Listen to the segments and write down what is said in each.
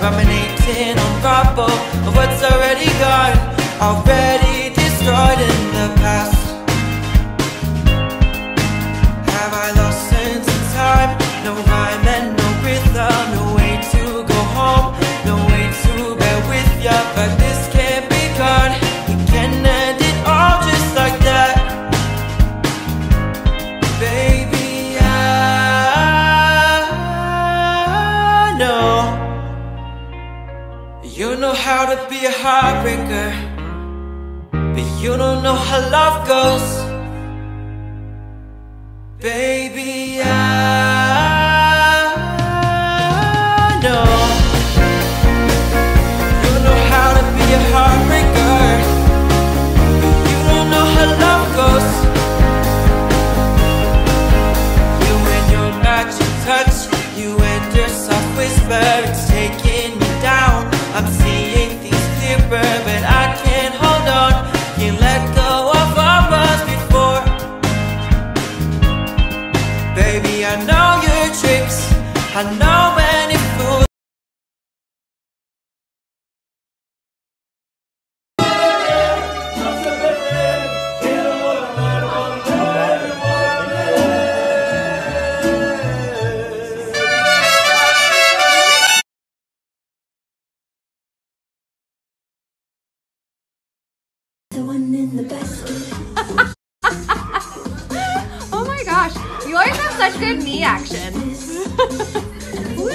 ruminating on rubble of what's already gone, already destroyed in the past. Have I lost sense of time? No rhyme and no rhythm, no way to go home, no way to bear with ya. But this can't be gone, we can end it all just like that. Baby, I know you know how to be a heartbreaker, but you don't know how love goes. Baby, I know you know how to be a heartbreaker, but you don't know how love goes. You and your magic touch, you and your soft whisper, it's taking me down. I'm seeing things clearer, but I can't hold on, can't let go of what was before. Baby, I know your tricks, I know any fool. The one in the basket. Oh my gosh, you always have such good knee action. Woo!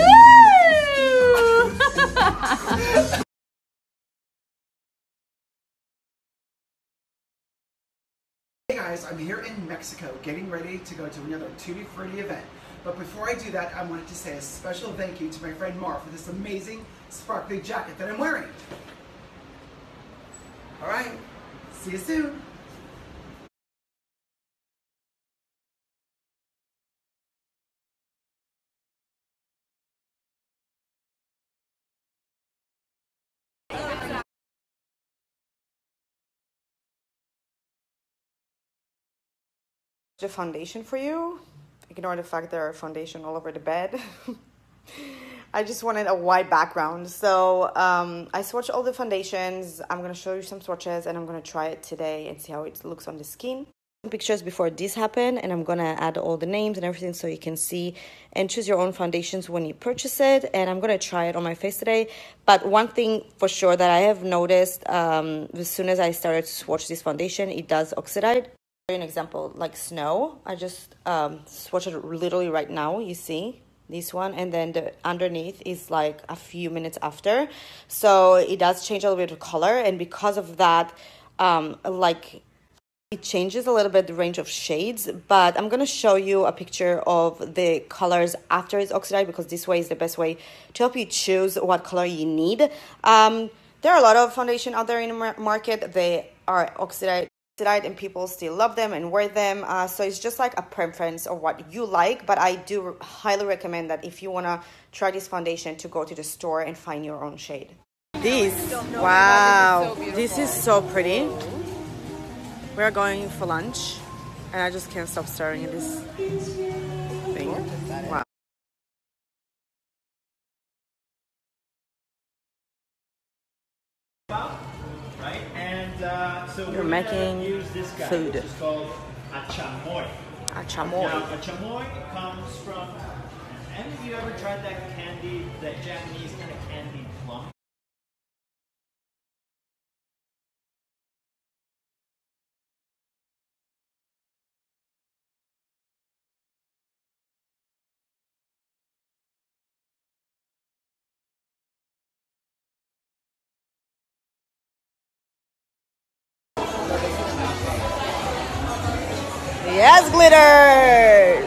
Hey guys, I'm here in Mexico getting ready to go to another Tutti Frutti event. But before I do that, I wanted to say a special thank you to my friend Mar for this amazing sparkly jacket that I'm wearing. Alright, see you soon. The foundation for you. Ignore the fact there are foundation all over the bed. I just wanted a white background. So I swatched all the foundations. I'm going to show you some swatches and I'm going to try it today and see how it looks on the skin. Pictures before this happened, and I'm going to add all the names and everything so you can see and choose your own foundations when you purchase it. And I'm going to try it on my face today. But one thing for sure that I have noticed as soon as I started to swatch this foundation, it does oxidize. An example like snow, I just swatched it literally right now, you see this one, and then the underneath is like a few minutes after, so it does change a little bit of color. And because of that, like it changes a little bit the range of shades. But I'm gonna show you a picture of the colors after it's oxidized, because this way is the best way to help you choose what color you need. There are a lot of foundation out there in the market. They are oxidized and people still love them and wear them, so it's just like a preference of what you like. But I do highly recommend that if you want to try this foundation, to go to the store and find your own shade. This, wow, this is so pretty. We're going for lunch and I just can't stop staring at this thing. Wow. Right, and so You're we're making use this guy, food. which is called a chamoy. A chamoy. Now, a chamoy comes from. Any of you ever tried that candy, that Japanese kind of candy plum? Yes, glitter!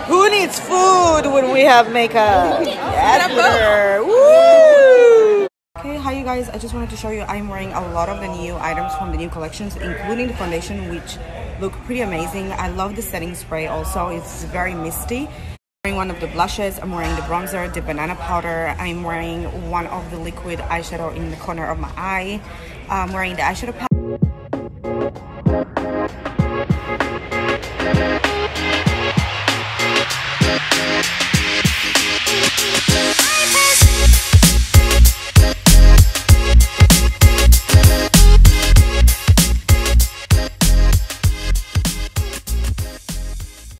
Who needs food when we have makeup? Yes, glitter! Woo! Okay, hi you guys. I just wanted to show you I'm wearing a lot of the new items from the new collections, including the foundation, which look pretty amazing. I love the setting spray also. It's very misty. I'm wearing one of the blushes. I'm wearing the bronzer, the banana powder. I'm wearing one of the liquid eyeshadow in the corner of my eye. I'm wearing the eyeshadow palette.